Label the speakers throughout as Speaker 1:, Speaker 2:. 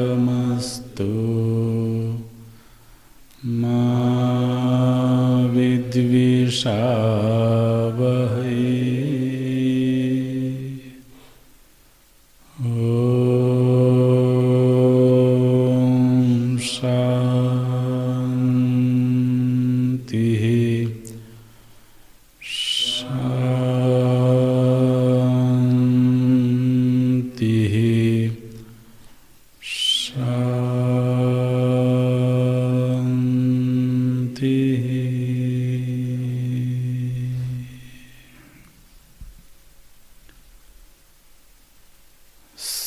Speaker 1: तेजस्विनावधीतमस्तु मा विद्विषावहै।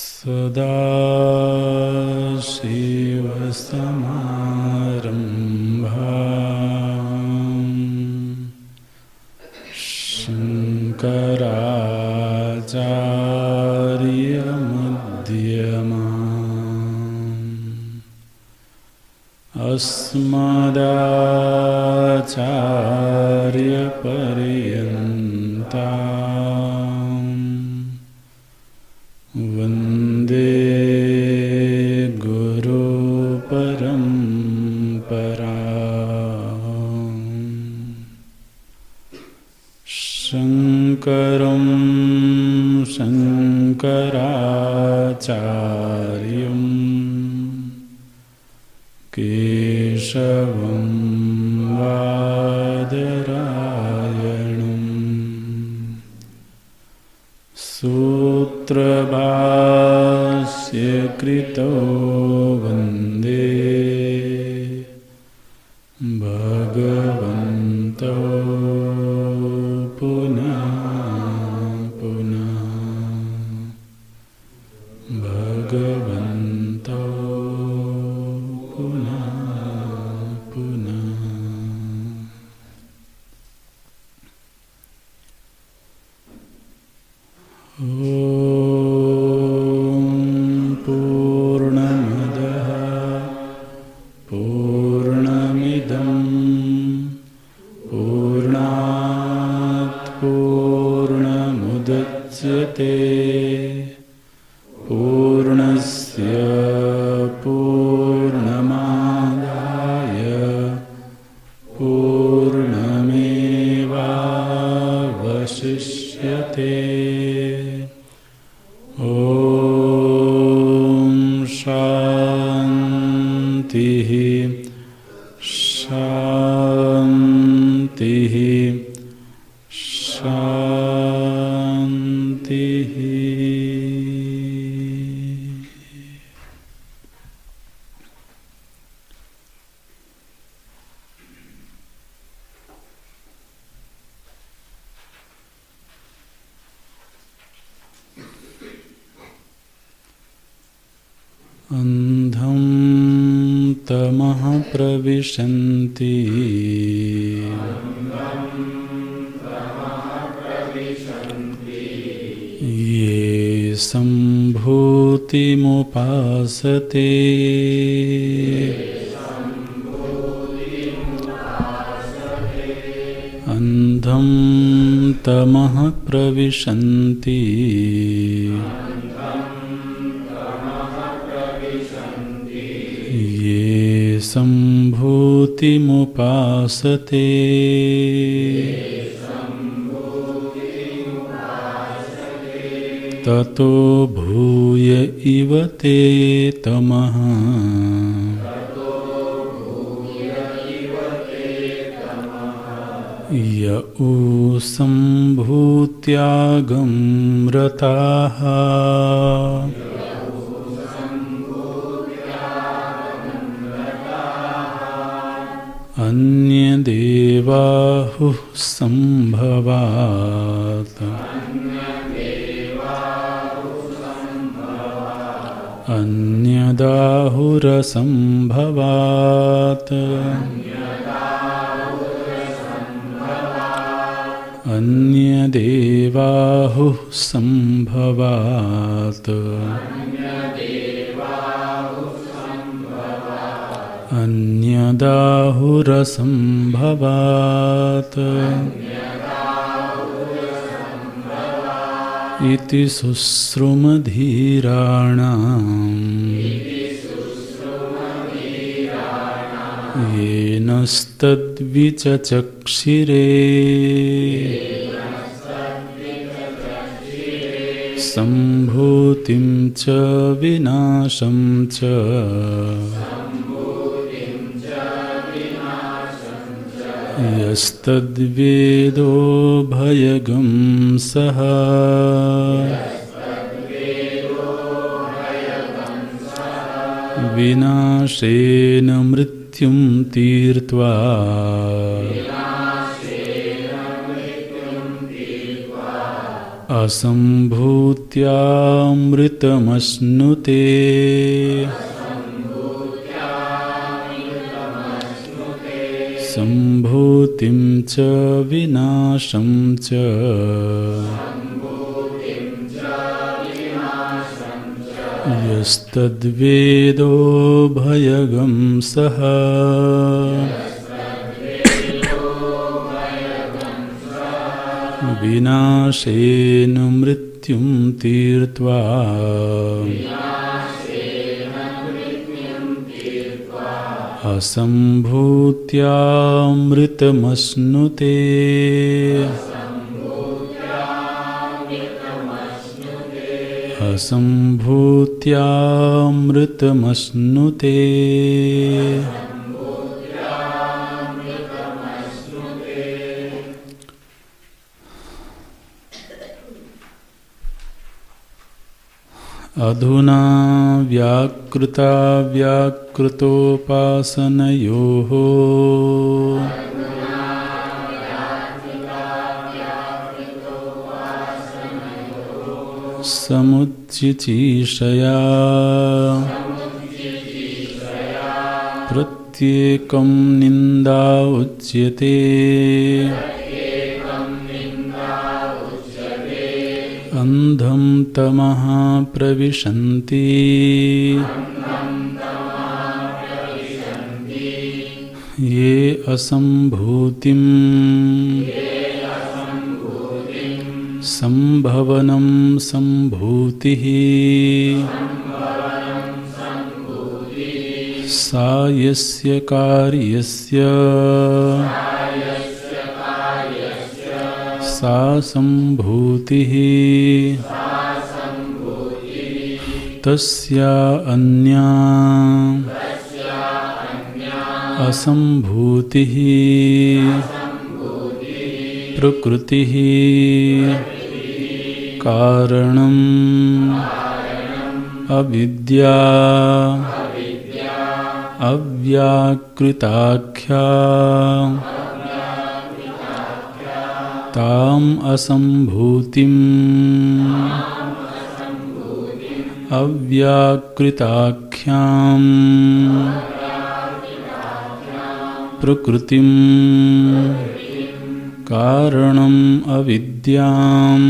Speaker 1: सदाशिवसमारम्भाम् शङ्कराचार्यमध्यमाम् अस्मदाचार्यपर्यन्ताम् वन्दे गुरुपरम्पराम्। शङ्करं शङ्कराचार्यं केशवं बादरायणम् सूत्रभाष्यकृतो वन्दे भगवन्तो पुनः पुनः भगवन्तो पुनः पुनः। पूर्णमदः पूर्णमिदं पूर्णात् पूर्णमुदच्यते पूर्णस्य पूर्णमादाय पूर्णमेवावशिष्यते। शान्तिः शान्तिः। शान्तिः। अंधं तमः प्रविशन्ति ये सम्भूतिमुपासते अंधं तमः प्रविशन्ति ये सम्भूतिमुपासते ततो भूय इव ते तमः य उ सम्भूत्यागं रताः अन्यदेवाहुः सम्भवात् अन्यदाहुरसम्भवात् अन्यदेवाहुः सम्भवात् अन्यदाहुरसम्भवात् इति शुश्रुमधीराणाम् येनस्तद्विचचक्षिरे सम्भूतिं च विनाशं च यस्तद्वेदो भयगं सः विनाशेन मृत्युं तीर्त्वा असम्भूत्यामृतमश्नुते सम्भूतिं च विनाशं च यस्तद्वेदो भयगं सः विनाशेन मृत्युं तीर्त्वा असम्भूत्यामृतमश्नुते असम्भूत्यामृतमश्नुते अधुना व्याकृतोपासनयोः समुच्चिकीर्षया प्रत्येकं निन्दा उच्यते अंधं तमः प्रविशन्ति ये असम्भूतिं सम्भवनं सम्भूतिः सा यस्य कार्यस्य सा सम्भूतिः तस्या अन्या असम्भूतिः प्रकृतिः कारणम् अविद्या अव्याकृताख्या ताम् असम्भूतिम् अव्याकृताख्याम् प्रकृतिम् कारणम् अविद्याम्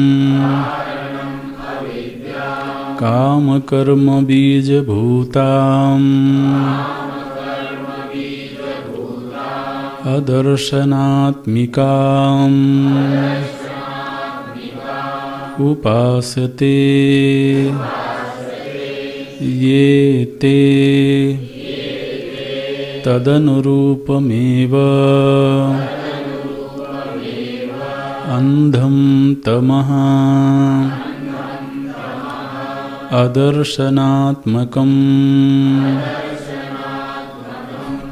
Speaker 1: कामकर्म बीजभूताम् अदर्शनात्मिकाम् उपासते ये ते तदनुरूपमेव अंधं तमः अदर्शनात्मकं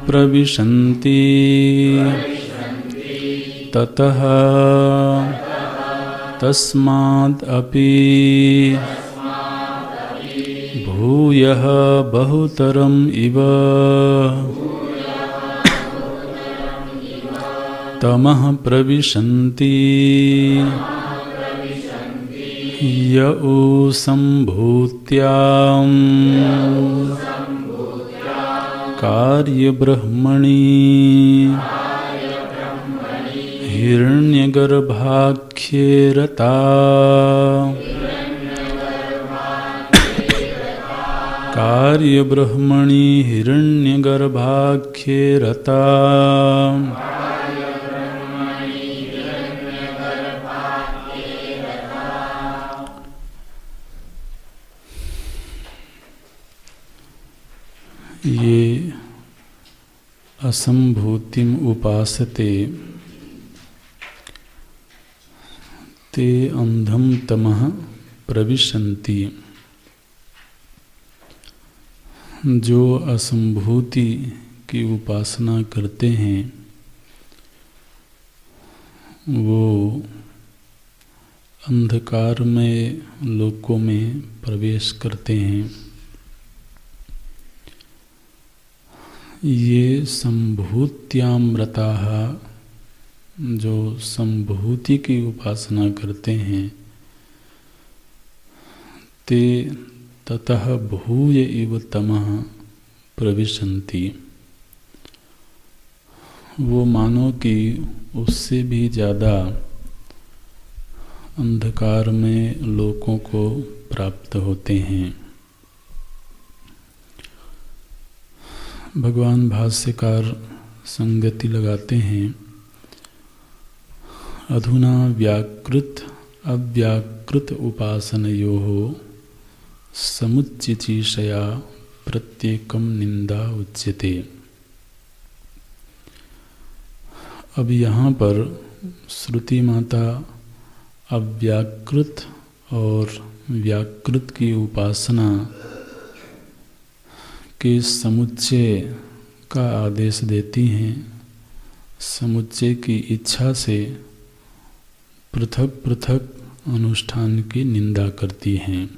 Speaker 1: प्रविशन्ति ततः तस्माद् अपि भूयः बहुतरम् इव तमः प्रविशन्ति यौ सम्भूत्याम् कार्यब्रह्मणि हिरण्यगर्भाख्ये रता कार्यब्रह्मणि हिरण्यगर्भाख्ये रता ये असंभूतिम उपासते ते अंधम तमः प्रविशन्ति। जो असंभूति की उपासना करते हैं वो अंधकार में लोकों में प्रवेश करते हैं। ये संभूत्यामृताः जो संभूति की उपासना करते हैं ते ततः भूय इव तमः प्रविशन्ति। वो मानो कि उससे भी ज़्यादा अंधकार में लोकों को प्राप्त होते हैं। भगवान भाष्यकार संगति लगाते हैं। अधुना व्याकृत अव्याकृत उपासनयोः समुच्चिचिषया प्रत्येकम निंदा उच्यते। अब यहाँ पर श्रुति माता अव्याकृत और व्याकृत की उपासना के समुच्चय का आदेश देती हैं। समुच्चय की इच्छा से पृथक पृथक अनुष्ठान की निंदा करती हैं।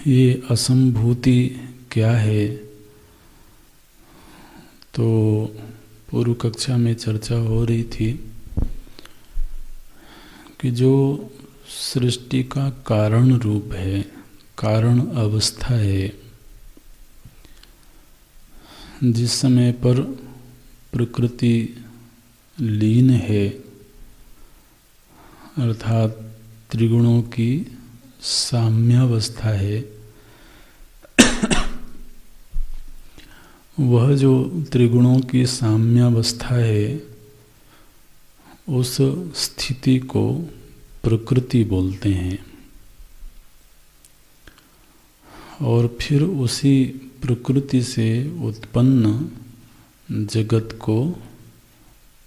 Speaker 1: ये असंभूति क्या है? तो पूर्व कक्षा में चर्चा हो रही थी कि जो सृष्टि का कारण रूप है, कारण अवस्था है, जिस समय पर प्रकृति लीन है अर्थात त्रिगुणों की साम्यावस्था है, वह जो त्रिगुणों की साम्यावस्था है उस स्थिति को प्रकृति बोलते हैं। और फिर उसी प्रकृति से उत्पन्न जगत को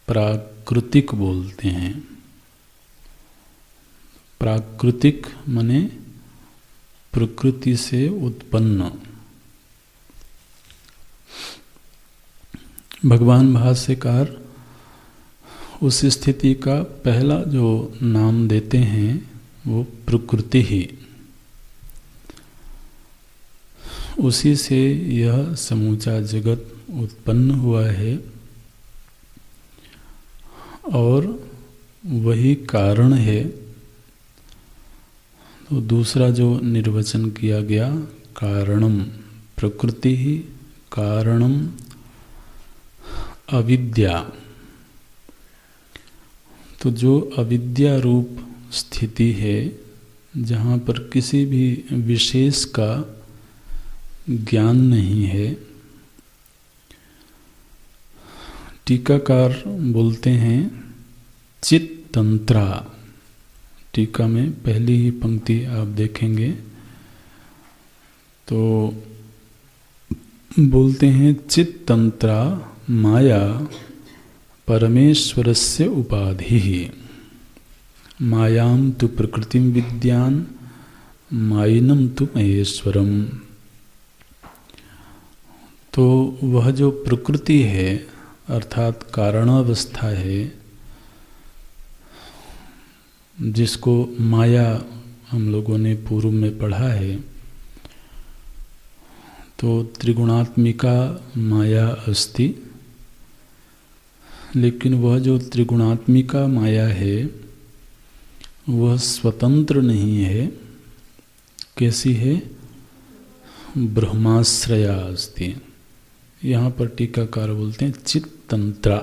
Speaker 1: प्राकृतिक बोलते हैं। प्राकृतिक माने प्रकृति से उत्पन्न। भगवान भाष्यकार उस स्थिति का पहला जो नाम देते हैं वो प्रकृति ही। उसी से यह समूचा जगत उत्पन्न हुआ है और वही कारण है। तो दूसरा जो निर्वचन किया गया कारणम, प्रकृति ही कारणम अविद्या। तो जो अविद्या रूप स्थिति है, जहाँ पर किसी भी विशेष का ज्ञान नहीं है, टीकाकार बोलते हैं चित तंत्रा। टीका में पहली ही पंक्ति आप देखेंगे तो बोलते हैं चित तंत्रा माया परमेश्वरस्य उपाधि। मायां तु प्रकृतिं विद्यान मायिनं तु महेश्वरम। तो वह जो प्रकृति है अर्थात कारणावस्था है, जिसको माया हम लोगों ने पूर्व में पढ़ा है, तो त्रिगुणात्मिका माया अस्ति। लेकिन वह जो त्रिगुणात्मिका माया है वह स्वतंत्र नहीं है। कैसी है? ब्रह्माश्रया अस्ति। यहाँ पर टीकाकार बोलते हैं चित्तंत्रा।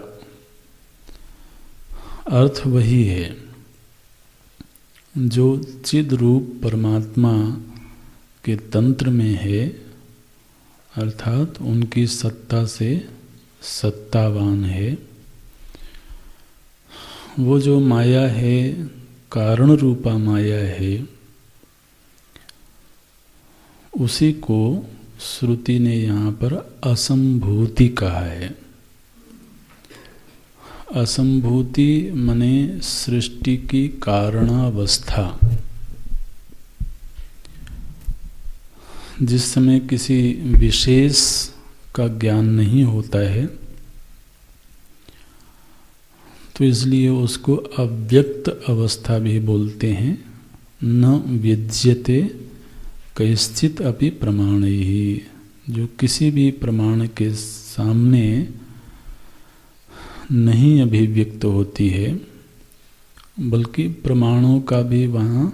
Speaker 1: अर्थ वही है जो चिद रूप परमात्मा के तंत्र में है, अर्थात उनकी सत्ता से सत्तावान है। वो जो माया है, कारण रूपा माया है, उसी को श्रुति ने यहाँ पर असंभूति कहा है। असंभूति मने सृष्टि की कारणावस्था। जिस समय किसी विशेष का ज्ञान नहीं होता है तो इसलिए उसको अव्यक्त अवस्था भी बोलते हैं। न विद्यते कैश्चित अपि प्रमाणैहि। जो किसी भी प्रमाण के सामने नहीं अभिव्यक्त होती है, बल्कि प्रमाणों का भी वहाँ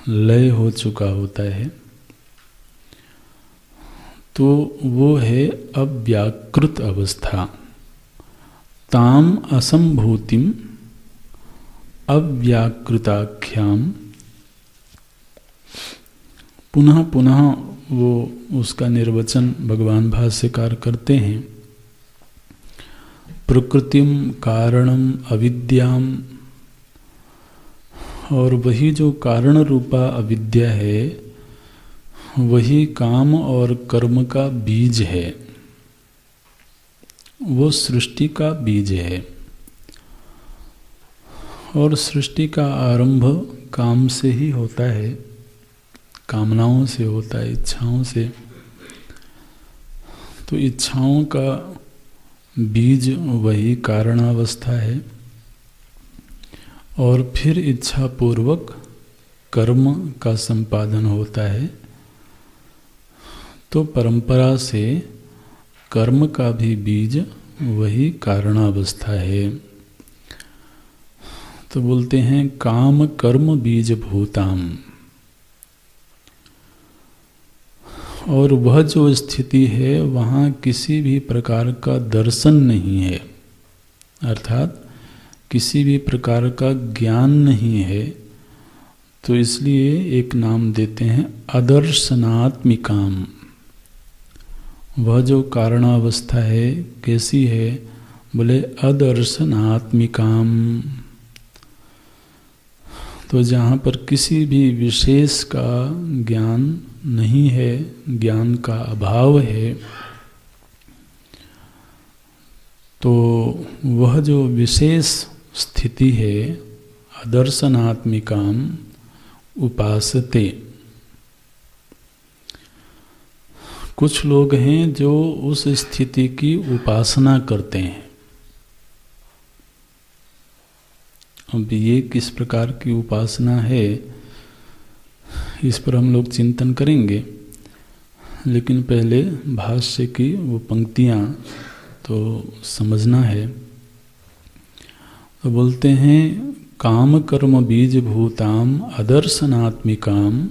Speaker 1: लय हो चुका होता है, तो वो है अव्याकृत अवस्था। ताम असंभूतिम अव्याकृताख्याम। पुनः पुनः वो उसका निर्वचन भगवान भाष्यकार करते हैं। प्रकृतिम कारणम अविद्याम। और वही जो कारण रूपा अविद्या है वही काम और कर्म का बीज है, वो सृष्टि का बीज है। और सृष्टि का आरंभ काम से ही होता है, कामनाओं से होता है, इच्छाओं से। तो इच्छाओं का बीज वही कारणावस्था है और फिर इच्छा पूर्वक कर्म का संपादन होता है। तो परंपरा से कर्म का भी बीज वही कारणावस्था है। तो बोलते हैं काम कर्म बीज भूताम। और वह जो स्थिति है वहाँ किसी भी प्रकार का दर्शन नहीं है, अर्थात किसी भी प्रकार का ज्ञान नहीं है। तो इसलिए एक नाम देते हैं अदर्शनात्मिकाम। वह जो कारणावस्था है कैसी है? बोले अदर्शनात्मिकाम। तो जहाँ पर किसी भी विशेष का ज्ञान नहीं है, ज्ञान का अभाव है, तो वह जो विशेष स्थिति है अदर्शनात्मिकाम उपासते। कुछ लोग हैं जो उस स्थिति की उपासना करते हैं। अब ये किस प्रकार की उपासना है, इस पर हम लोग चिंतन करेंगे, लेकिन पहले भाष्य की वो पंक्तियाँ तो समझना है। तो बोलते हैं काम कर्म बीज भूताम अदर्शनात्मिकाम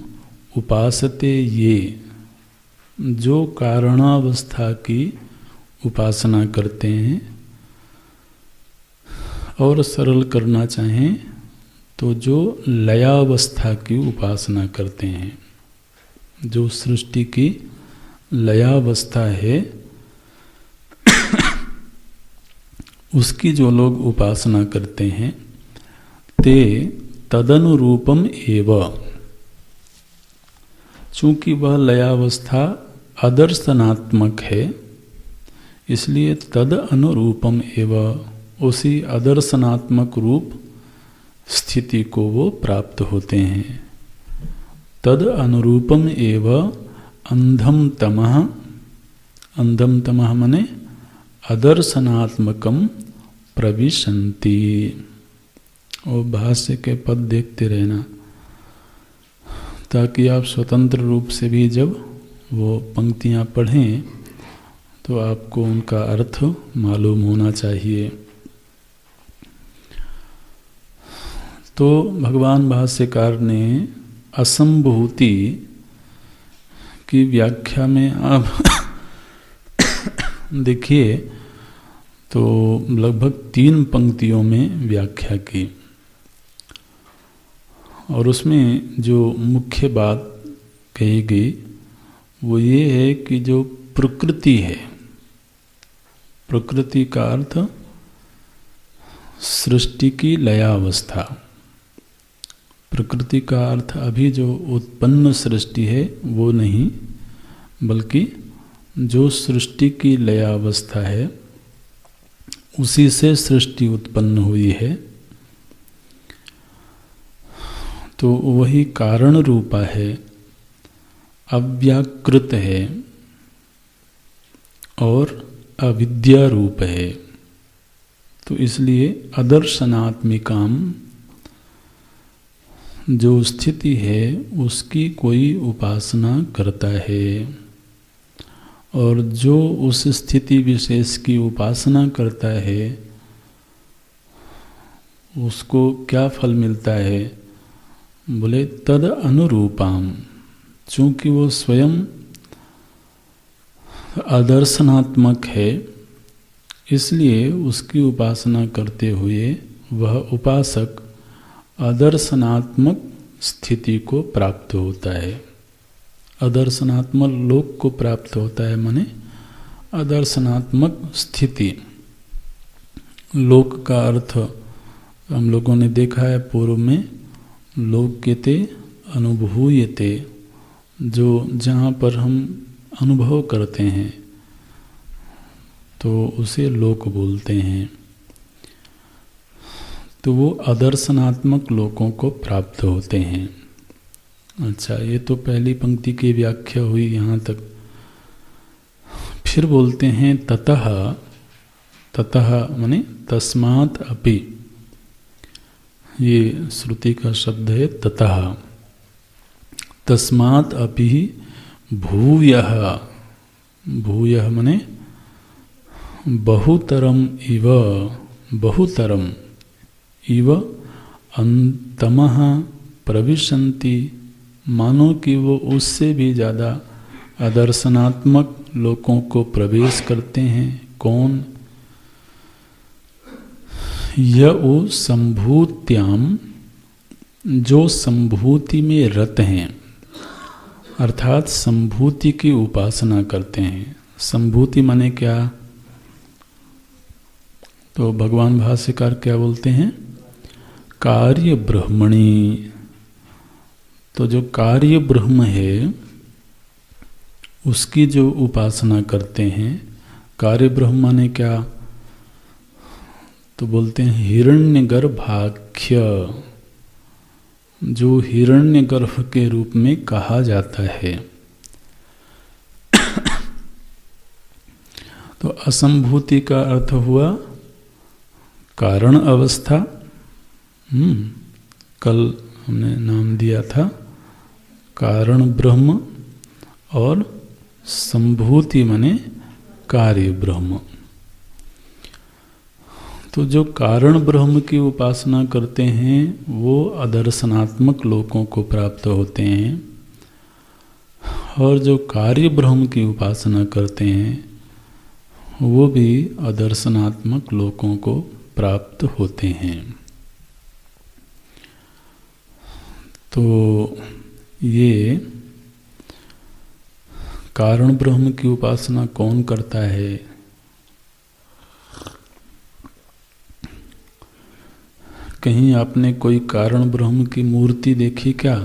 Speaker 1: उपासते ये, जो कारणावस्था की उपासना करते हैं और सरल करना चाहें तो जो लयावस्था की उपासना करते हैं, जो सृष्टि की लयावस्था है उसकी जो लोग उपासना करते हैं, ते तदनुरूपम एव, चूंकि वह लयावस्था अदर्शनात्मक है इसलिए तद अनुरूपम एव, उसी अदर्शनात्मक रूप स्थिति को वो प्राप्त होते हैं। तद अनुरूपम एव अंधम तमः, अंधम तमः मने अदर्शनात्मकम प्रविशन्ति। और भाष्य के पद देखते रहना ताकि आप स्वतंत्र रूप से भी जब वो पंक्तियाँ पढ़ें तो आपको उनका अर्थ मालूम होना चाहिए। तो भगवान भाष्यकार ने असंभूति की व्याख्या में आप देखिए तो लगभग 3 पंक्तियों में व्याख्या की, और उसमें जो मुख्य बात कही गई वो ये है कि जो प्रकृति है, प्रकृति का अर्थ सृष्टि की लयावस्था, प्रकृति का अर्थ अभी जो उत्पन्न सृष्टि है वो नहीं, बल्कि जो सृष्टि की लयावस्था है उसी से सृष्टि उत्पन्न हुई है। तो वही कारण रूपा है, अव्याकृत है और अविद्या रूप है। तो इसलिए अदर्शनात्मिकाम, जो स्थिति है उसकी कोई उपासना करता है, और जो उस स्थिति विशेष की उपासना करता है उसको क्या फल मिलता है, बोले तद अनुरूपाम, चूँकि वो स्वयं अदर्शनात्मक है इसलिए उसकी उपासना करते हुए वह उपासक अदर्शनात्मक स्थिति को प्राप्त होता है। अदर्शनात्मक लोक को प्राप्त होता है, माने अदर्शनात्मक स्थिति। लोक का अर्थ हम लोगों ने देखा है पूर्व में, लोक्यते अनुभूयते, जो जहाँ पर हम अनुभव करते हैं तो उसे लोक बोलते हैं। तो वो अदर्शनात्मक लोकों को प्राप्त होते हैं। अच्छा, ये तो पहली पंक्ति की व्याख्या हुई यहाँ तक। फिर बोलते हैं ततः, ततः माने तस्मात् अपि, ये श्रुति का शब्द है ततः, तस्मात् अपि भूयः, भूयः माने बहुतरम इव, बहुतरम इव अंतमः प्रविशन्ति, मानो कि वो उससे भी ज़्यादा अदर्शनात्मक लोकों को प्रवेश करते हैं। कौन? यऊ संभूत्याम, जो संभूति में रत हैं, अर्थात संभूति की उपासना करते हैं। संभूति माने क्या? तो भगवान भाष्यकार क्या बोलते हैं? कार्य ब्रह्मणि। तो जो कार्य ब्रह्म है उसकी जो उपासना करते हैं, कार्य ब्रह्म माने क्या? तो बोलते हैं हिरण्यगर्भाख्य, जो हिरण्यगर्भ के रूप में कहा जाता है। तो असंभूति का अर्थ हुआ कारण अवस्था, कल हमने नाम दिया था कारण ब्रह्म और संभूति माने कार्य ब्रह्म। तो जो कारण ब्रह्म की उपासना करते हैं वो अदर्शनात्मक लोकों को प्राप्त होते हैं, और जो कार्य ब्रह्म की उपासना करते हैं वो भी अदर्शनात्मक लोकों को प्राप्त होते हैं। तो ये कारण ब्रह्म की उपासना कौन करता है? कहीं आपने कोई कारण ब्रह्म की मूर्ति देखी क्या?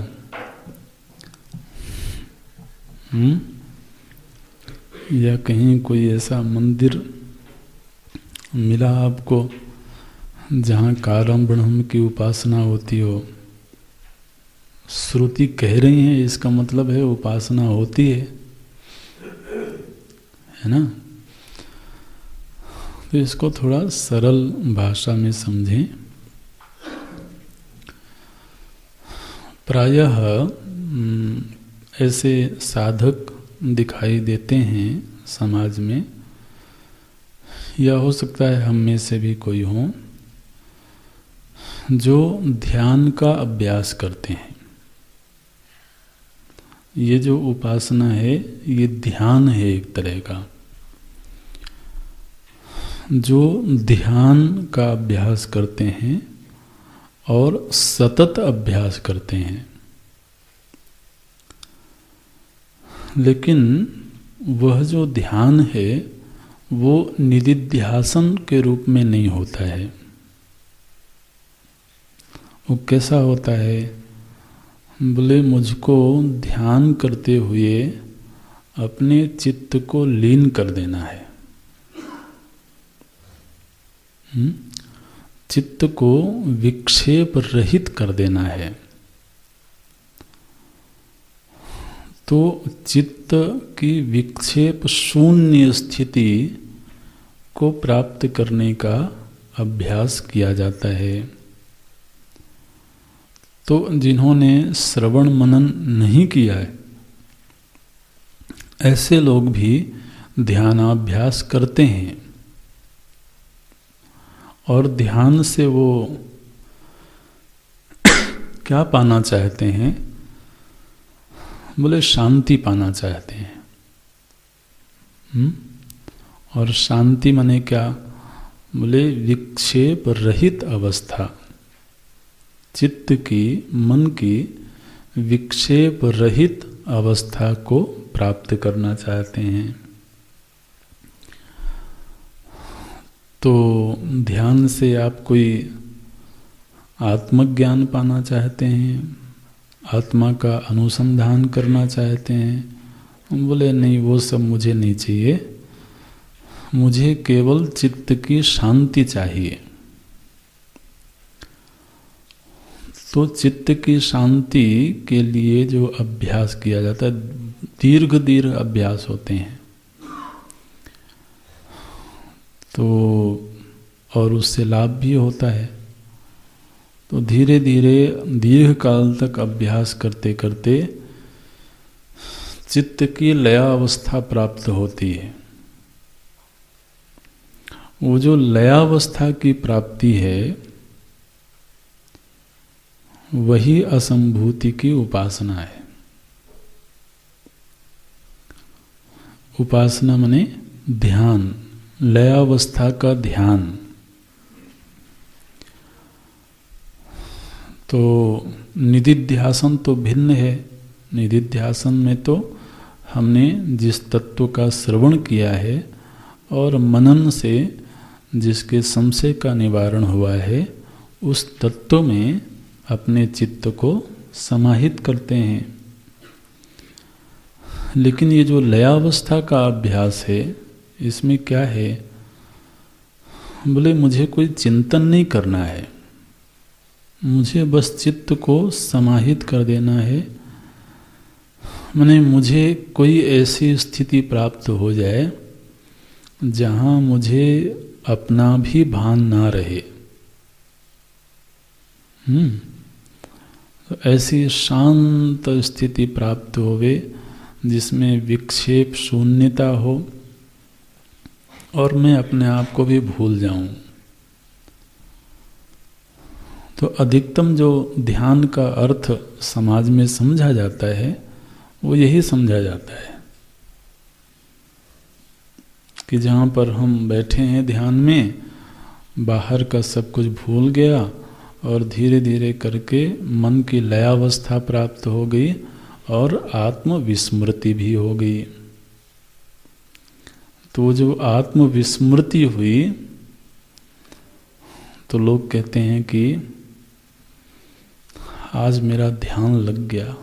Speaker 1: या कहीं कोई ऐसा मंदिर मिला आपको जहाँ कारण ब्रह्म की उपासना होती हो? श्रुति कह रही है, इसका मतलब है उपासना होती है ना? तो इसको थोड़ा सरल भाषा में समझें। प्रायः ऐसे साधक दिखाई देते हैं समाज में, या हो सकता है हम में से भी कोई हो, जो ध्यान का अभ्यास करते हैं। ये जो उपासना है ये ध्यान है एक तरह का। जो ध्यान का अभ्यास करते हैं और सतत अभ्यास करते हैं, लेकिन वह जो ध्यान है वो निदिध्यासन के रूप में नहीं होता है। वो कैसा होता है? बोले मुझको ध्यान करते हुए अपने चित्त को लीन कर देना है, चित्त को विक्षेप रहित कर देना है। तो चित्त की विक्षेप शून्य स्थिति को प्राप्त करने का अभ्यास किया जाता है। तो जिन्होंने श्रवण मनन नहीं किया है ऐसे लोग भी ध्यानाभ्यास करते हैं, और ध्यान से वो क्या पाना चाहते हैं? बोले शांति पाना चाहते हैं। और शांति माने क्या? बोले विक्षेप रहित अवस्था, चित्त की, मन की विक्षेप रहित अवस्था को प्राप्त करना चाहते हैं। तो ध्यान से आप कोई आत्मज्ञान पाना चाहते हैं, आत्मा का अनुसंधान करना चाहते हैं? बोले नहीं, वो सब मुझे नहीं चाहिए, मुझे केवल चित्त की शांति चाहिए। तो चित्त की शांति के लिए जो अभ्यास किया जाता है, दीर्घ अभ्यास होते हैं, तो और उससे लाभ भी होता है। तो धीरे धीरे दीर्घ काल तक अभ्यास करते करते चित्त की लयावस्था प्राप्त होती है। वो जो लयावस्था की प्राप्ति है वही असंभूति की उपासना है। उपासना माने ध्यान, लयावस्था का ध्यान। तो निदिध्यासन तो भिन्न है। निदिध्यासन में तो हमने जिस तत्व का श्रवण किया है और मनन से जिसके संशय का निवारण हुआ है, उस तत्व में अपने चित्त को समाहित करते हैं। लेकिन ये जो लयावस्था का अभ्यास है, इसमें क्या है? बोले मुझे कोई चिंतन नहीं करना है, मुझे बस चित्त को समाहित कर देना है। माने मुझे कोई ऐसी स्थिति प्राप्त हो जाए जहाँ मुझे अपना भी भान ना रहे। तो ऐसी शांत स्थिति प्राप्त होवे जिसमें विक्षेप शून्यता हो और मैं अपने आप को भी भूल जाऊं। तो अधिकतम जो ध्यान का अर्थ समाज में समझा जाता है वो यही समझा जाता है कि जहाँ पर हम बैठे हैं ध्यान में, बाहर का सब कुछ भूल गया और धीरे धीरे करके मन की लयावस्था प्राप्त हो गई और आत्मविस्मृति भी हो गई। तो जो आत्मविस्मृति हुई तो लोग कहते हैं कि आज मेरा ध्यान लग गया।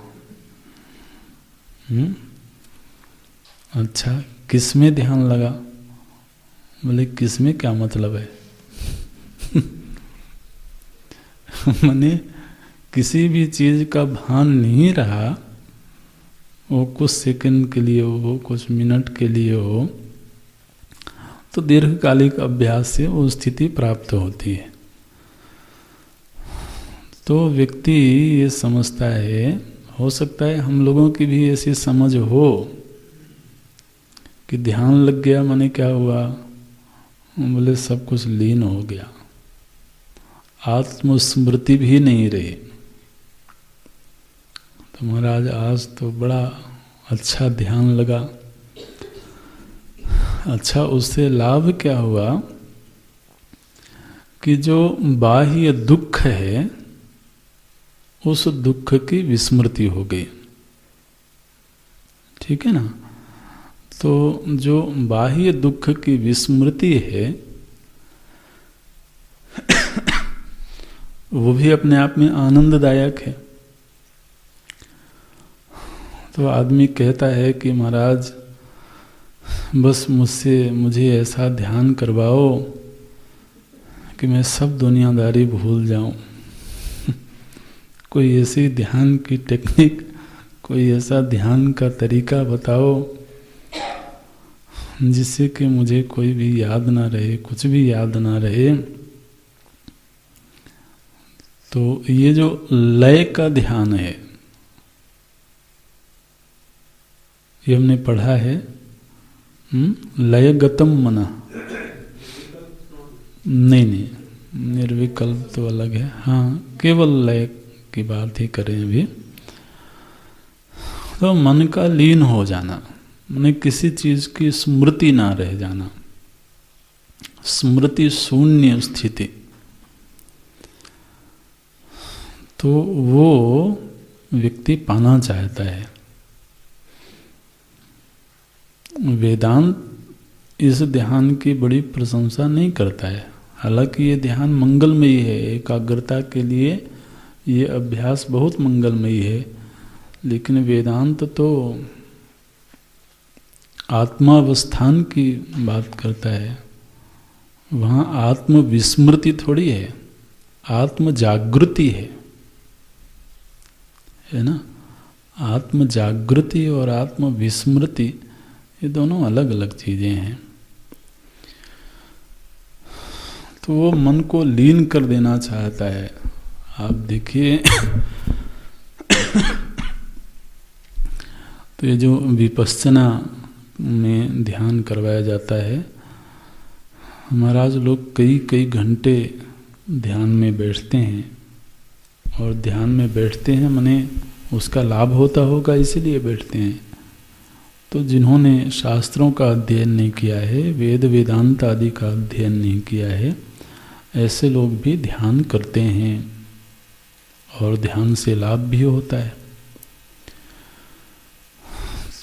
Speaker 1: अच्छा, किस में ध्यान लगा? बोले किस में क्या मतलब है? माने किसी भी चीज का भान नहीं रहा, वो कुछ सेकंड के लिए हो, कुछ मिनट के लिए हो, तो दीर्घकालिक अभ्यास से वो स्थिति प्राप्त होती है। तो व्यक्ति ये समझता है, हो सकता है हम लोगों की भी ऐसी समझ हो कि ध्यान लग गया माने क्या हुआ? बोले सब कुछ लीन हो गया, आत्मस्मृति भी नहीं रही। तो महाराज आज तो बड़ा अच्छा ध्यान लगा। अच्छा, उससे लाभ क्या हुआ कि जो बाह्य दुख है उस दुख की विस्मृति हो गई। ठीक है ना? तो जो बाह्य दुख की विस्मृति है वो भी अपने आप में आनंददायक है। तो आदमी कहता है कि महाराज बस मुझे ऐसा ध्यान करवाओ कि मैं सब दुनियादारी भूल जाऊं। कोई ऐसी ध्यान की टेक्निक, कोई ऐसा ध्यान का तरीका बताओ जिससे कि मुझे कोई भी याद ना रहे, कुछ भी याद ना रहे। तो ये जो लय का ध्यान है, ये हमने पढ़ा है, लयगतम मना। नहीं, निर्विकल्प तो अलग है। हाँ, केवल लय की बात ही करें अभी। तो मन का लीन हो जाना, माने किसी चीज की स्मृति ना रह जाना, स्मृति शून्य स्थिति। तो वो व्यक्ति पाना चाहता है। वेदांत इस ध्यान की बड़ी प्रशंसा नहीं करता है। हालांकि ये ध्यान मंगलमयी है, एकाग्रता के लिए ये अभ्यास बहुत मंगलमयी है, लेकिन वेदांत तो आत्मावस्थान की बात करता है। वहाँ आत्मविस्मृति थोड़ी है, आत्म जागृति है ना। आत्म जागृति और आत्म विस्मृति ये दोनों अलग अलग चीजें हैं। तो वो मन को लीन कर देना चाहता है। आप देखिए तो ये जो विपश्चना में ध्यान करवाया जाता है, महाराज लोग कई कई घंटे ध्यान में बैठते हैं। और ध्यान में बैठते हैं माने उसका लाभ होता होगा इसीलिए बैठते हैं। तो जिन्होंने शास्त्रों का अध्ययन नहीं किया है, वेद वेदांत आदि का अध्ययन नहीं किया है, ऐसे लोग भी ध्यान करते हैं और ध्यान से लाभ भी होता है।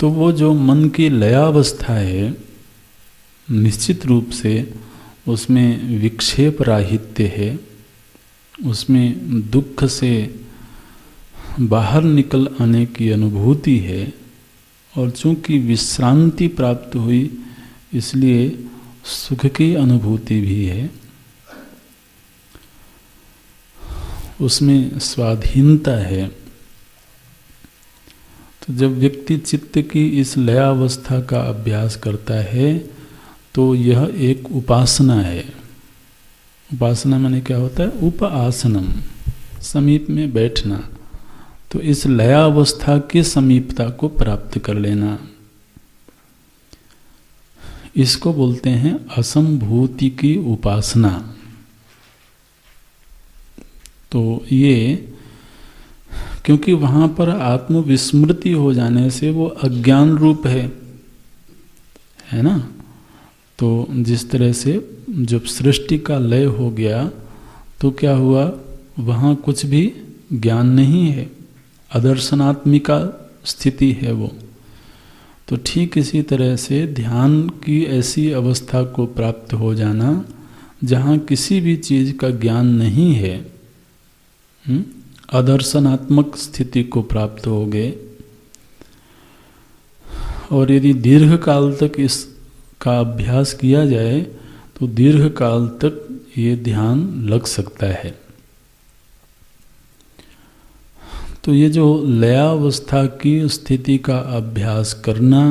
Speaker 1: तो वो जो मन की लयावस्था है, निश्चित रूप से उसमें विक्षेप राहित्य है, उसमें दुख से बाहर निकल आने की अनुभूति है। और चूंकि विश्रांति प्राप्त हुई इसलिए सुख की अनुभूति भी है, उसमें स्वाधीनता है। तो जब व्यक्ति चित्त की इस लयावस्था का अभ्यास करता है तो यह एक उपासना है। उपासना माने क्या होता है? उपासनम, समीप में बैठना, तो इस लयावस्था की समीपता को प्राप्त कर लेना, इसको बोलते हैं असंभूति की उपासना। तो ये क्योंकि वहाँ पर आत्मविस्मृति हो जाने से वो अज्ञान रूप है ना। तो जिस तरह से जब सृष्टि का लय हो गया तो क्या हुआ, वहाँ कुछ भी ज्ञान नहीं है, अदर्शनात्मिका स्थिति है वो। तो ठीक इसी तरह से ध्यान की ऐसी अवस्था को प्राप्त हो जाना जहाँ किसी भी चीज़ का ज्ञान नहीं है, अदर्शनात्मक स्थिति को प्राप्त हो गए। और यदि दीर्घ काल तक इसका अभ्यास किया जाए तो दीर्घ काल तक ये ध्यान लग सकता है। तो ये जो लयावस्था की स्थिति का अभ्यास करना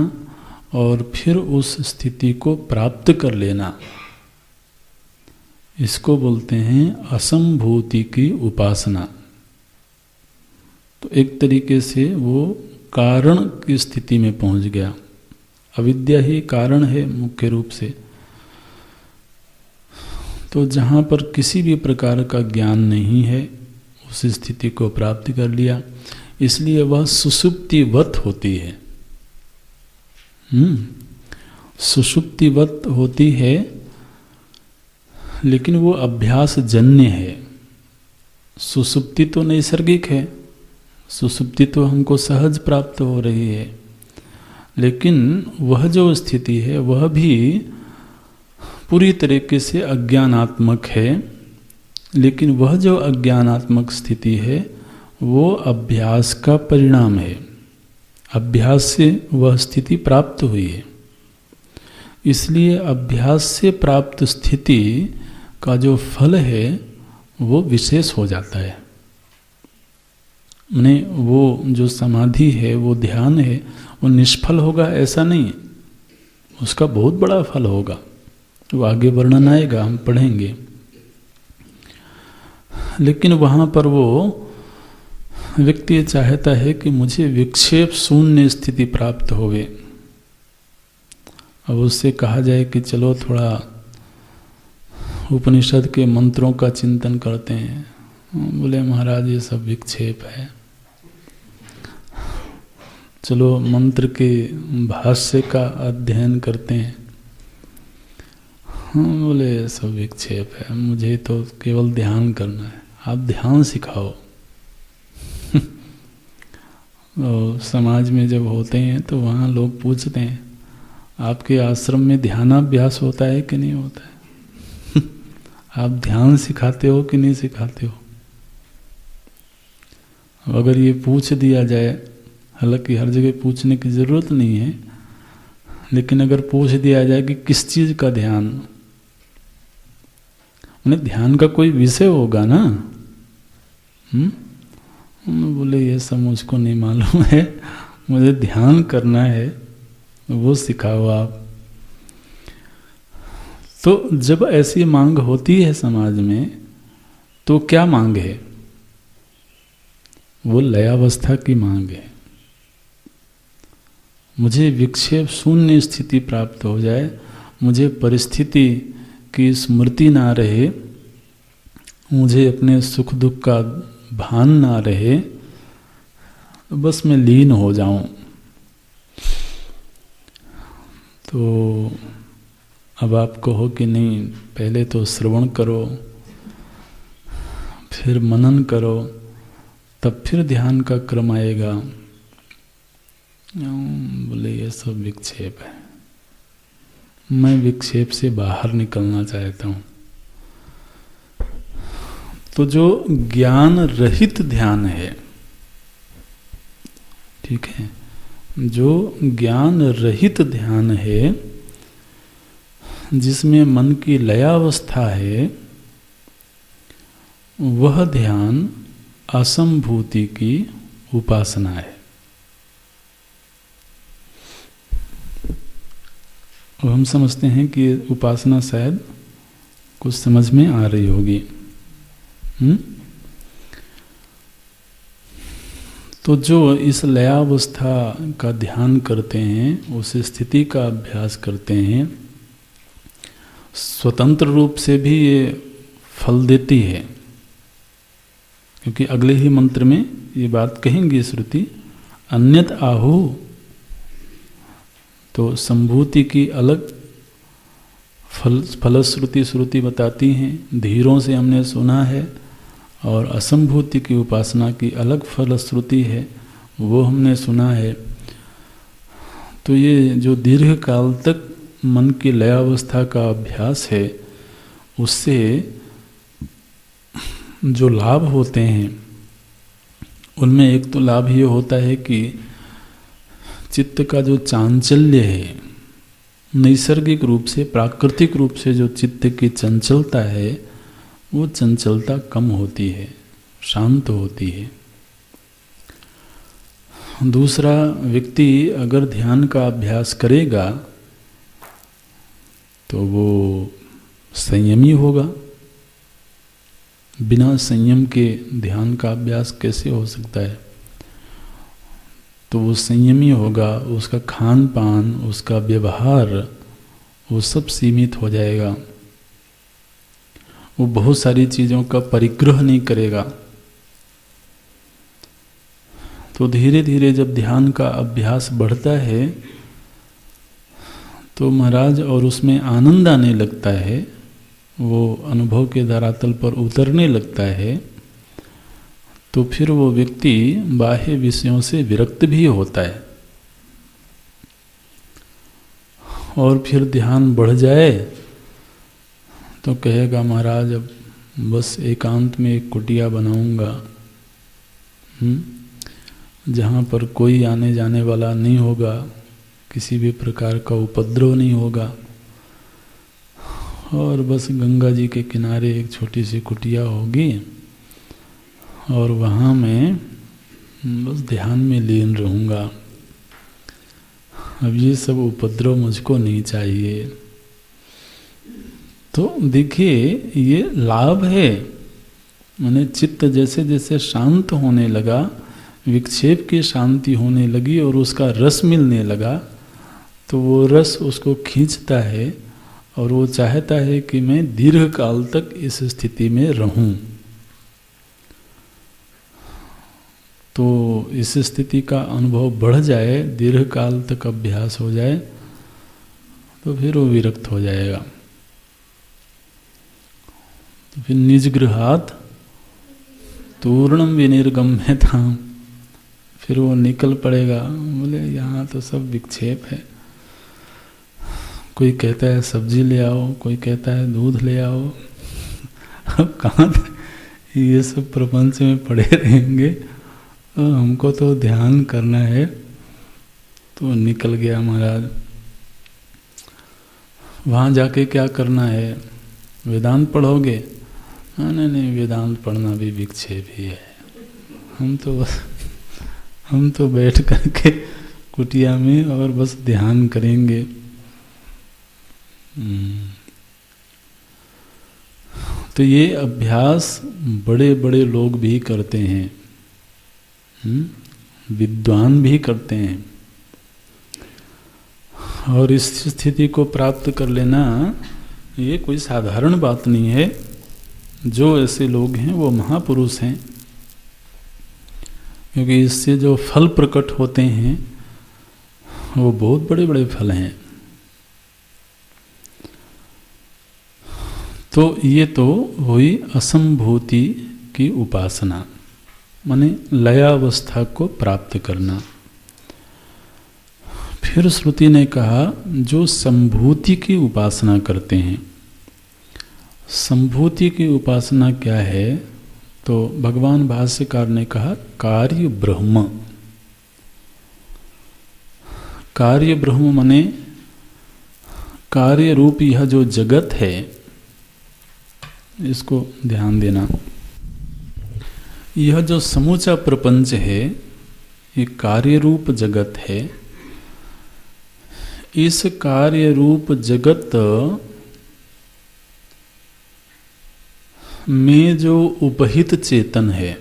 Speaker 1: और फिर उस स्थिति को प्राप्त कर लेना, इसको बोलते हैं असंभूति की उपासना। तो एक तरीके से वो कारण की स्थिति में पहुंच गया। अविद्या ही कारण है मुख्य रूप से। तो जहाँ पर किसी भी प्रकार का ज्ञान नहीं है, उस स्थिति को प्राप्त कर लिया, इसलिए वह सुषुप्तिवत होती है। सुषुप्तिवत होती है, लेकिन वो अभ्यास जन्य है। सुषुप्ति तो नैसर्गिक है, सुषुप्ति तो हमको सहज प्राप्त हो रही है, लेकिन वह जो स्थिति है वह भी पूरी तरीके से अज्ञानात्मक है। लेकिन वह जो अज्ञानात्मक स्थिति है वो अभ्यास का परिणाम है, अभ्यास से वह स्थिति प्राप्त हुई है। इसलिए अभ्यास से प्राप्त स्थिति का जो फल है वो विशेष हो जाता है। माने वो जो समाधि है, वो ध्यान है, वो निष्फल होगा ऐसा नहीं, उसका बहुत बड़ा फल होगा। वो आगे वर्णन आएगा, हम पढ़ेंगे। लेकिन वहाँ पर वो व्यक्ति चाहता है कि मुझे विक्षेप शून्य स्थिति प्राप्त होवे। अब उससे कहा जाए कि चलो थोड़ा उपनिषद के मंत्रों का चिंतन करते हैं, बोले महाराज ये सब विक्षेप है। चलो मंत्र के भाष्य का अध्ययन करते हैं, बोले ये सब विक्षेप है, मुझे तो केवल ध्यान करना है, आप ध्यान सिखाओ। और समाज में जब होते हैं तो वहाँ लोग पूछते हैं आपके आश्रम में ध्यानाभ्यास होता है कि नहीं होता है? आप ध्यान सिखाते हो कि नहीं सिखाते हो? अगर ये पूछ दिया जाए, हालांकि हर जगह पूछने की ज़रूरत नहीं है, लेकिन अगर पूछ दिया जाए कि किस चीज़ का ध्यान, उन्हें ध्यान का कोई विषय होगा ना। बोले ये सब मुझको नहीं मालूम है, मुझे ध्यान करना है, वो सिखाओ आप। तो जब ऐसी मांग होती है समाज में, तो क्या मांग है? वो लयावस्था की मांग है। मुझे विक्षेप शून्य स्थिति प्राप्त हो जाए, मुझे परिस्थिति की स्मृति ना रहे, मुझे अपने सुख दुख का भान ना रहे, बस मैं लीन हो जाऊं। तो अब आप कहो कि नहीं, पहले तो श्रवण करो, फिर मनन करो, तब फिर ध्यान का क्रम आएगा। बोले ये सब विक्षेप है, मैं विक्षेप से बाहर निकलना चाहता हूँ। तो जो ज्ञान रहित ध्यान है, ठीक है, जो ज्ञान रहित ध्यान है, जिसमें मन की लयावस्था है, वह ध्यान असंभूति की उपासना है। और हम समझते हैं कि उपासना शायद कुछ समझ में आ रही होगी। तो जो इस लयावस्था का ध्यान करते हैं, उस स्थिति का अभ्यास करते हैं, स्वतंत्र रूप से भी ये फल देती है। क्योंकि अगले ही मंत्र में ये बात कहेंगी श्रुति, अन्यत आहु, तो संभूति की अलग फलश्रुति श्रुति बताती हैं, धीरों से हमने सुना है, और असंभूति की उपासना की अलग फलश्रुति है, वो हमने सुना है। तो ये जो दीर्घ काल तक मन की लयावस्था का अभ्यास है, उससे जो लाभ होते हैं, उनमें एक तो लाभ ये होता है कि चित्त का जो चांचल्य है, नैसर्गिक रूप से, प्राकृतिक रूप से जो चित्त की चंचलता है, वो चंचलता कम होती है, शांत होती है। दूसरा, व्यक्ति अगर ध्यान का अभ्यास करेगा तो वो संयमी होगा। बिना संयम के ध्यान का अभ्यास कैसे हो सकता है? तो वो संयमी होगा, उसका खान पान, उसका व्यवहार, वो सब सीमित हो जाएगा। वो बहुत सारी चीज़ों का परिग्रह नहीं करेगा। तो धीरे धीरे जब ध्यान का अभ्यास बढ़ता है तो महाराज, और उसमें आनंद आने लगता है, वो अनुभव के धरातल पर उतरने लगता है, तो फिर वो व्यक्ति बाह्य विषयों से विरक्त भी होता है। और फिर ध्यान बढ़ जाए तो कहेगा, महाराज अब बस एकांत में एक कुटिया बनाऊंगा, जहाँ पर कोई आने जाने वाला नहीं होगा, किसी भी प्रकार का उपद्रव नहीं होगा, और बस गंगा जी के किनारे एक छोटी सी कुटिया होगी, और वहाँ मैं बस ध्यान में लीन रहूँगा। अब ये सब उपद्रव मुझको नहीं चाहिए। तो देखिए, ये लाभ है। माने चित्त जैसे जैसे शांत होने लगा, विक्षेप की शांति होने लगी और उसका रस मिलने लगा, तो वो रस उसको खींचता है और वो चाहता है कि मैं दीर्घ काल तक इस स्थिति में रहूं। तो इस स्थिति का अनुभव बढ़ जाए, दीर्घ काल तक अभ्यास हो जाए, तो फिर वो विरक्त हो जाएगा। तो फिर निजगृहात् तूर्णम विनिर्गम्यताम्, फिर वो निकल पड़ेगा। बोले यहाँ तो सब विक्षेप है, कोई कहता है सब्जी ले आओ, कोई कहता है दूध ले आओ। अब कहाँ ये सब प्रपंच में पड़े रहेंगे, तो हमको तो ध्यान करना है। तो निकल गया महाराज। वहाँ जाके क्या करना है? वेदांत पढ़ोगे? नहीं, वेदांत पढ़ना भी विक्षेप ही है। हम तो बैठ करके कुटिया में और बस ध्यान करेंगे। तो ये अभ्यास बड़े बड़े लोग भी करते हैं, विद्वान भी करते हैं। और इस स्थिति को प्राप्त कर लेना ये कोई साधारण बात नहीं है। जो ऐसे लोग हैं वो महापुरुष हैं, क्योंकि इससे जो फल प्रकट होते हैं वो बहुत बड़े बड़े फल हैं। तो ये तो हुई असंभूति की उपासना, माने लयावस्था को प्राप्त करना। फिर श्रुति ने कहा जो संभूति की उपासना करते हैं। संभूति की उपासना क्या है? तो भगवान भाष्यकार ने कहा कार्य ब्रह्म। कार्य ब्रह्म माने कार्य रूप यह जो जगत है, इसको ध्यान देना। यह जो समूचा प्रपंच है, ये कार्य रूप जगत है। इस कार्य रूप जगत में जो उपहित चेतन है,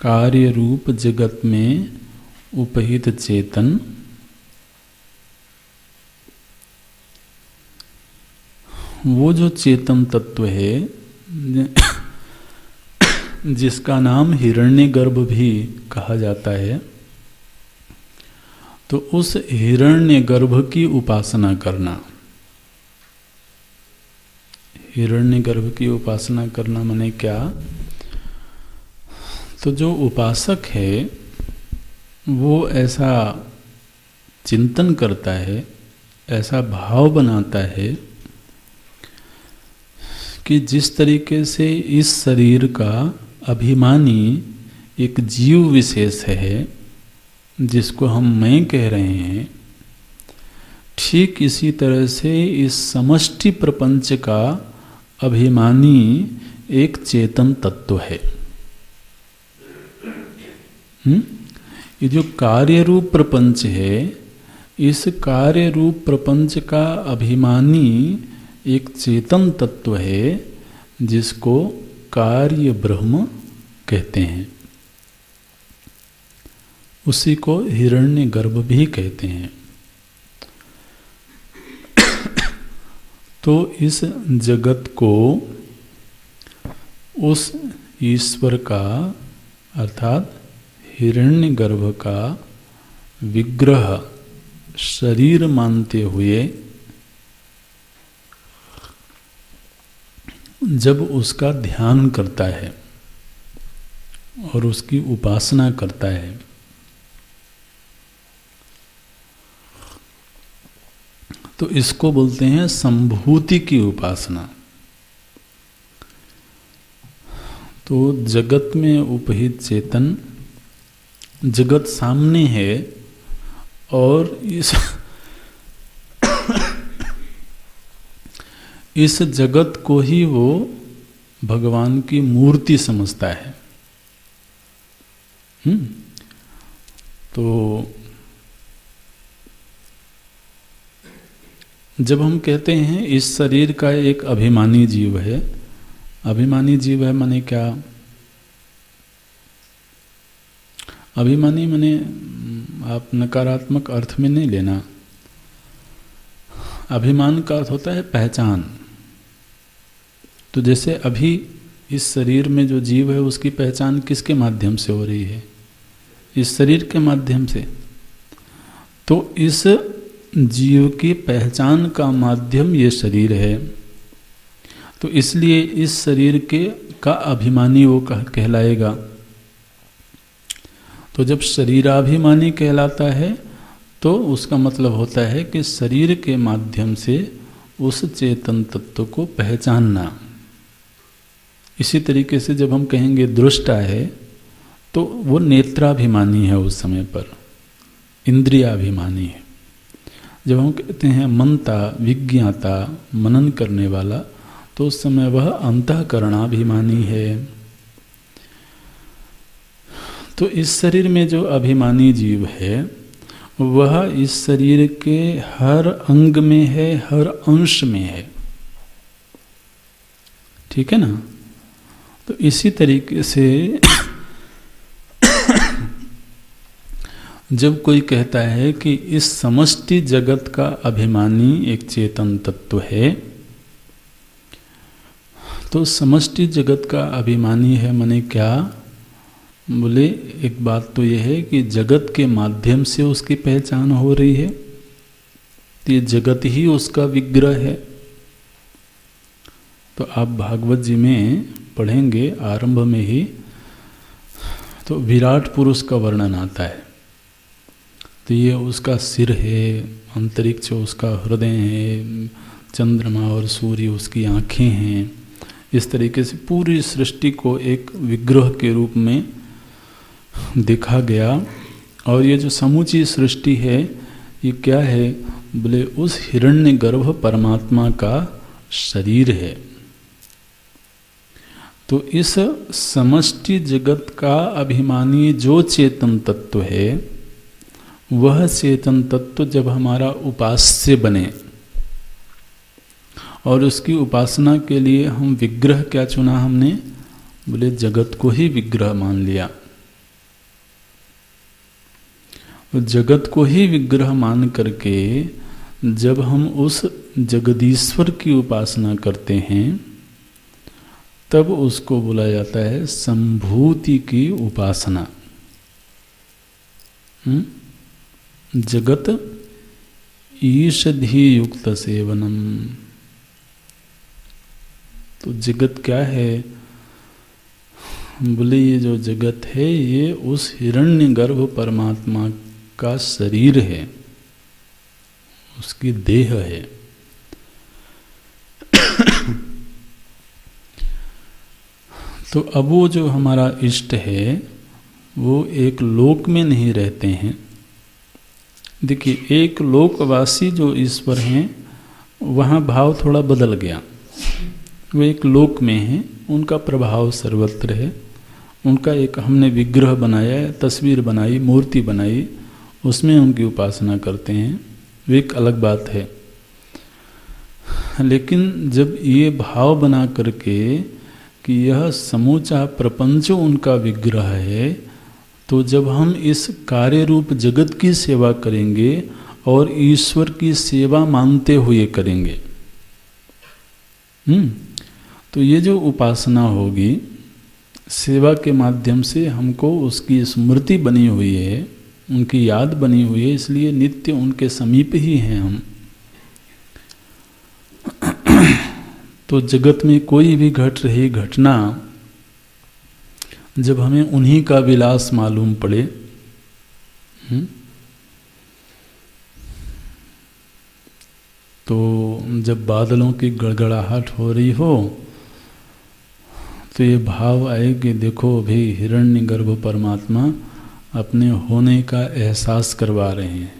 Speaker 1: कार्य रूप जगत में उपहित चेतन वो जो चेतन तत्व है जिसका नाम हिरण्यगर्भ भी कहा जाता है, तो उस हिरण्यगर्भ की उपासना करना। हिरण्यगर्भ की उपासना करना माने क्या? तो जो उपासक है वो ऐसा चिंतन करता है, ऐसा भाव बनाता है कि जिस तरीके से इस शरीर का अभिमानी एक जीव विशेष है जिसको हम मैं कह रहे हैं, ठीक इसी तरह से इस समष्टि प्रपंच का अभिमानी एक चेतन तत्व है। ये जो कार्य रूप प्रपंच है, इस कार्य रूप प्रपंच का अभिमानी एक चेतन तत्व है जिसको कार्य ब्रह्म कहते हैं। उसी को हिरण्यगर्भ भी कहते हैं। तो इस जगत को उस ईश्वर का अर्थात हिरण्यगर्भ का विग्रह शरीर मानते हुए जब उसका ध्यान करता है और उसकी उपासना करता है, तो इसको बोलते हैं संभूति की उपासना। तो जगत में उपहित चेतन, जगत सामने है और इस जगत को ही वो भगवान की मूर्ति समझता है। तो जब हम कहते हैं इस शरीर का एक अभिमानी जीव है, अभिमानी जीव है माने क्या? अभिमानी माने आप नकारात्मक अर्थ में नहीं लेना। अभिमान का अर्थ होता है पहचान। तो जैसे अभी इस शरीर में जो जीव है उसकी पहचान किसके माध्यम से हो रही है? इस शरीर के माध्यम से। तो इस जीव की पहचान का माध्यम ये शरीर है। तो इसलिए इस शरीर के का अभिमानी वो कहलाएगा। तो जब शरीराभिमानी कहलाता है तो उसका मतलब होता है कि शरीर के माध्यम से उस चेतन तत्व को पहचानना। इसी तरीके से जब हम कहेंगे दृष्टा है तो वो नेत्राभिमानी है, उस समय पर इंद्रियाभिमानी है। जब हम कहते हैं मनता, विज्ञाता, मनन करने वाला, तो उस समय वह अंतःकरणाभिमानी है। तो इस शरीर में जो अभिमानी जीव है वह इस शरीर के हर अंग में है, हर अंश में है। ठीक है ना? तो इसी तरीके से जब कोई कहता है कि इस समष्टि जगत का अभिमानी एक चेतन तत्व है, तो समष्टि जगत का अभिमानी है माने क्या? बोले एक बात तो यह है कि जगत के माध्यम से उसकी पहचान हो रही है, तो ये जगत ही उसका विग्रह है। तो आप भागवत जी में पढ़ेंगे आरंभ में ही, तो विराट पुरुष का वर्णन आता है। तो ये उसका सिर है, अंतरिक्ष उसका हृदय है, चंद्रमा और सूर्य उसकी आँखें हैं। इस तरीके से पूरी सृष्टि को एक विग्रह के रूप में देखा गया। और ये जो समूची सृष्टि है ये क्या है? बोले उस हिरण्यगर्भ परमात्मा का शरीर है। तो इस समष्टि जगत का अभिमानी जो चेतन तत्व है, वह चेतन तत्व जब हमारा उपास्य बने और उसकी उपासना के लिए हम विग्रह क्या चुना हमने? बोले जगत को ही विग्रह मान लिया। तो जगत को ही विग्रह मान करके जब हम उस जगदीश्वर की उपासना करते हैं तब उसको बोला जाता है संभूति की उपासना। जगत ईषधि युक्त सेवनम। तो जगत क्या है? बोले ये जो जगत है ये उस हिरण्यगर्भ परमात्मा का शरीर है, उसकी देह है। तो अब वो जो हमारा इष्ट है वो एक लोक में नहीं रहते हैं। देखिए, एक लोकवासी जो ईश्वर हैं वहाँ भाव थोड़ा बदल गया। वो एक लोक में हैं, उनका प्रभाव सर्वत्र है। उनका एक हमने विग्रह बनाया है, तस्वीर बनाई, मूर्ति बनाई, उसमें उनकी उपासना करते हैं, वो एक अलग बात है। लेकिन जब ये भाव बना करके कि यह समूचा प्रपंच उनका विग्रह है, तो जब हम इस कार्य रूप जगत की सेवा करेंगे और ईश्वर की सेवा मानते हुए करेंगे, तो ये जो उपासना होगी सेवा के माध्यम से हमको उसकी स्मृति बनी हुई है, उनकी याद बनी हुई है, इसलिए नित्य उनके समीप ही हैं हम। तो जगत में कोई भी घट रही घटना जब हमें उन्हीं का विलास मालूम पड़े, तो जब बादलों की गड़गड़ाहट हो रही हो तो ये भाव आए कि देखो अभी हिरण्यगर्भ परमात्मा अपने होने का एहसास करवा रहे हैं।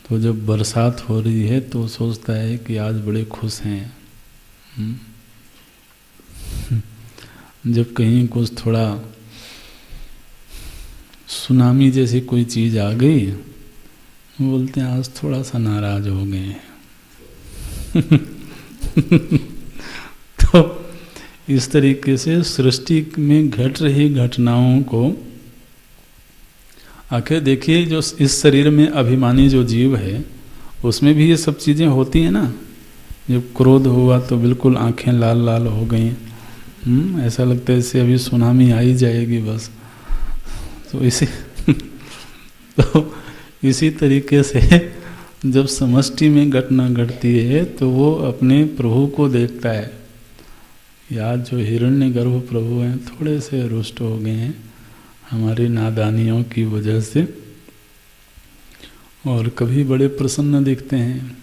Speaker 1: तो जब बरसात हो रही है तो सोचता है कि आज बड़े खुश हैं। जब कहीं कुछ थोड़ा सुनामी जैसी कोई चीज़ आ गई, बोलते हैं आज थोड़ा सा नाराज हो गए। तो इस तरीके से सृष्टि में घट रही घटनाओं को आखिर देखिए, जो इस शरीर में अभिमानी जो जीव है उसमें भी ये सब चीज़ें होती हैं ना। जब क्रोध हुआ तो बिल्कुल आंखें लाल लाल हो गई, ऐसा लगता है इससे अभी सुनामी आ ही जाएगी बस। तो इसी तरीके से जब समष्टि में घटना घटती है तो वो अपने प्रभु को देखता है, यार जो हिरण्यगर्भ प्रभु हैं थोड़े से रुष्ट हो गए हैं हमारी नादानियों की वजह से, और कभी बड़े प्रसन्न दिखते हैं।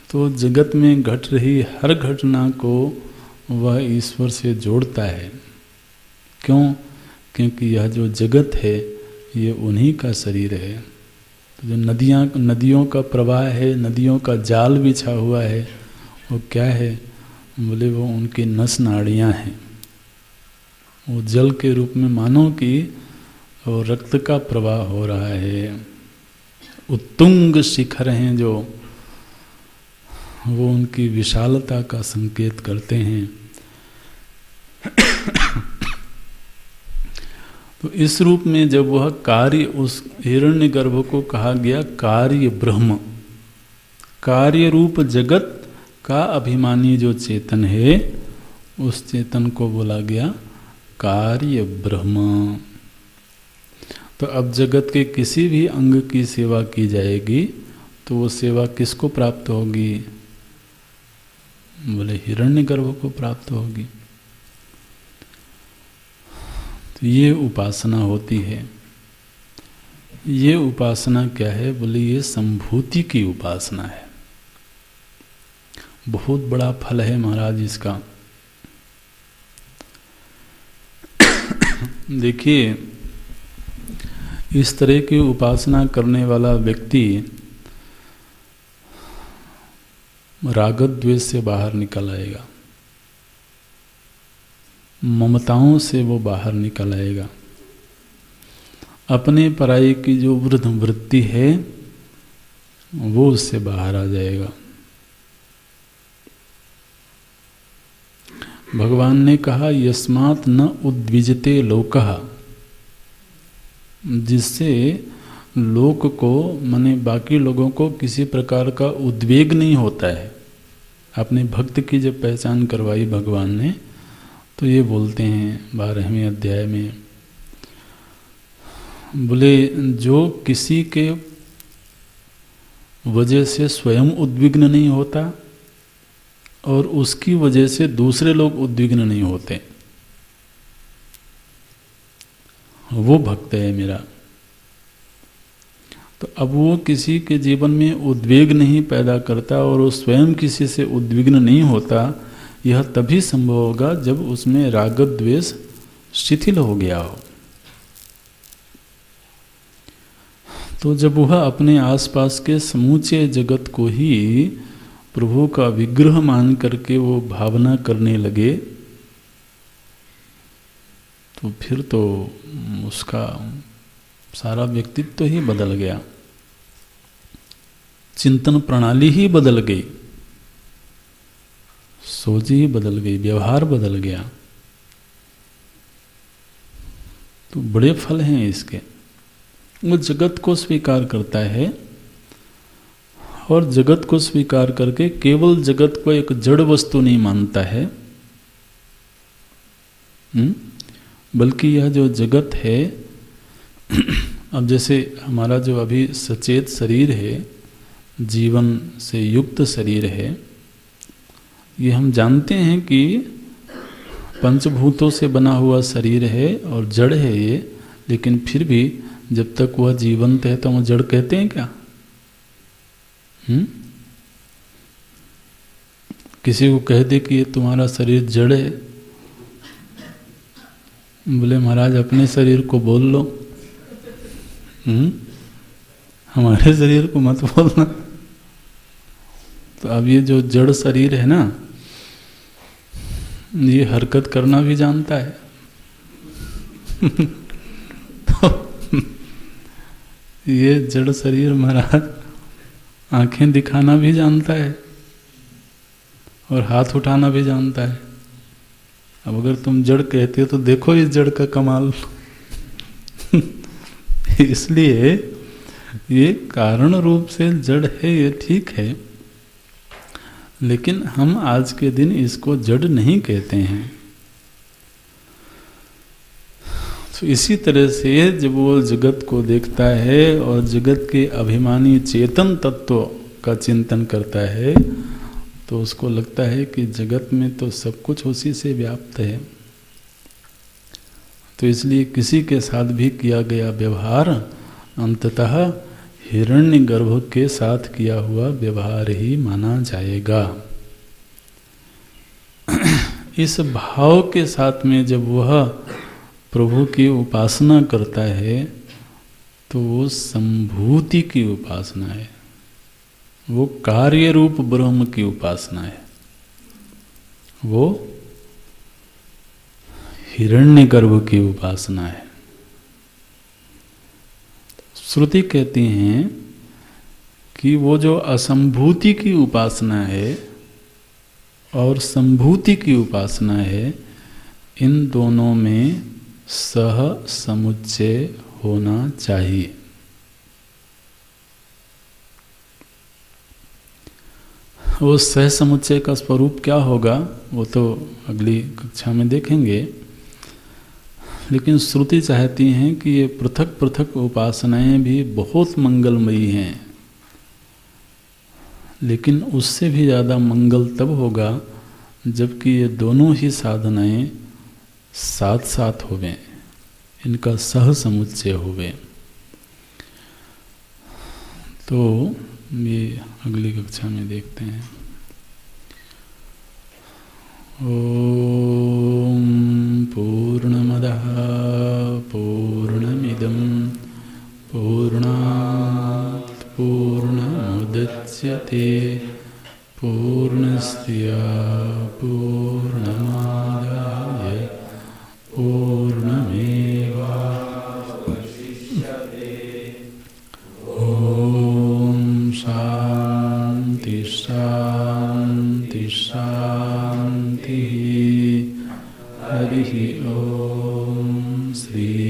Speaker 1: तो जगत में घट रही हर घटना को वह ईश्वर से जोड़ता है। क्यों? क्योंकि यह जो जगत है ये उन्हीं का शरीर है। तो जो नदियों का प्रवाह है, नदियों का जाल बिछा हुआ है, वो क्या है? बोले वो उनकी नस नाड़ियाँ हैं। वो जल के रूप में मानो कि वो रक्त का प्रवाह हो रहा है। उत्तुंग शिखर हैं जो, वो उनकी विशालता का संकेत करते हैं। तो इस रूप में जब वह कार्य, उस हिरण्यगर्भ को कहा गया कार्य ब्रह्म, कार्य रूप जगत का अभिमानी जो चेतन है उस चेतन को बोला गया कार्य ब्रह्म। तो अब जगत के किसी भी अंग की सेवा की जाएगी तो वो सेवा किसको प्राप्त होगी? बोले हिरण्यगर्भ को प्राप्त होगी। तो ये उपासना होती है। ये उपासना क्या है? बोले ये संभूति की उपासना है। बहुत बड़ा फल है महाराज इसका। देखिए, इस तरह की उपासना करने वाला व्यक्ति राग द्वेष से बाहर निकल आएगा, ममताओं से वो बाहर निकल आएगा, अपने पराई की जो वृद्ध वृत्ति है वो उससे बाहर आ जाएगा। भगवान ने कहा यस्मात् न उद्विजते लोकः, जिससे लोक को माने बाकी लोगों को किसी प्रकार का उद्वेग नहीं होता है। अपने भक्त की जब पहचान करवाई भगवान ने तो ये बोलते हैं 12वें अध्याय में, बोले जो किसी के वजह से स्वयं उद्विग्न नहीं होता और उसकी वजह से दूसरे लोग उद्विग्न नहीं होते, वो भक्त है मेरा। तो अब वो किसी के जीवन में उद्वेग नहीं पैदा करता और वो स्वयं किसी से उद्विग्न नहीं होता, यह तभी संभव होगा जब उसमें राग द्वेष शिथिल हो गया हो। तो जब वह अपने आसपास के समूचे जगत को ही प्रभु का विग्रह मान करके वो भावना करने लगे तो फिर तो उसका सारा व्यक्तित्व ही बदल गया, चिंतन प्रणाली ही बदल गई, सोच ही बदल गई, व्यवहार बदल गया। तो बड़े फल हैं इसके। वो जगत को स्वीकार करता है और जगत को स्वीकार करके केवल जगत को एक जड़ वस्तु नहीं मानता है, बल्कि यह जो जगत है अब जैसे हमारा जो अभी सचेत शरीर है, जीवन से युक्त शरीर है, ये हम जानते हैं कि पंचभूतों से बना हुआ शरीर है और जड़ है ये, लेकिन फिर भी जब तक वह जीवंत है तो हम जड़ कहते हैं क्या? किसी को कह दे कि ये तुम्हारा शरीर जड़ है, बोले महाराज अपने शरीर को बोल लो, हमारे शरीर को मत बोलना। तो अब ये जो जड़ शरीर है ना, ये हरकत करना भी जानता है तो ये जड़ शरीर महाराज आंखें दिखाना भी जानता है और हाथ उठाना भी जानता है। अब अगर तुम जड़ कहते हो तो देखो इस जड़ का कमाल इसलिए ये कारण रूप से जड़ है, ये ठीक है, लेकिन हम आज के दिन इसको जड़ नहीं कहते हैं। तो इसी तरह से जब वो जगत को देखता है और जगत के अभिमानी चेतन तत्व का चिंतन करता है तो उसको लगता है कि जगत में तो सब कुछ उसी से व्याप्त है। तो इसलिए किसी के साथ भी किया गया व्यवहार अंततः हिरण्यगर्भ के साथ किया हुआ व्यवहार ही माना जाएगा। इस भाव के साथ में जब वह प्रभु की उपासना करता है तो वो संभूति की उपासना है, वो कार्य रूप ब्रह्म की उपासना है, वो हिरण्यगर्भ की उपासना है। श्रुति कहती हैं कि वो जो असंभूति की उपासना है और संभूति की उपासना है, इन दोनों में सह समुच्चय होना चाहिए। वो सह समुच्चय का स्वरूप क्या होगा वो तो अगली कक्षा में देखेंगे, लेकिन श्रुति चाहती हैं कि ये पृथक पृथक उपासनाएं भी बहुत मंगलमयी हैं, लेकिन उससे भी ज़्यादा मंगल तब होगा जबकि ये दोनों ही साधनाएं साथ साथ होवें, इनका सह समुच्चय होवे। तो ये अगली कक्षा में देखते हैं। ओम पूर्णमदः पूर्णमिदं पूर्णात् पूर्णमुदच्यते पूर्णस्य पूर्णमादाय पूर्णमेवावशिष्यते। ओम शांति शांति शांति। हरि ओम। श्री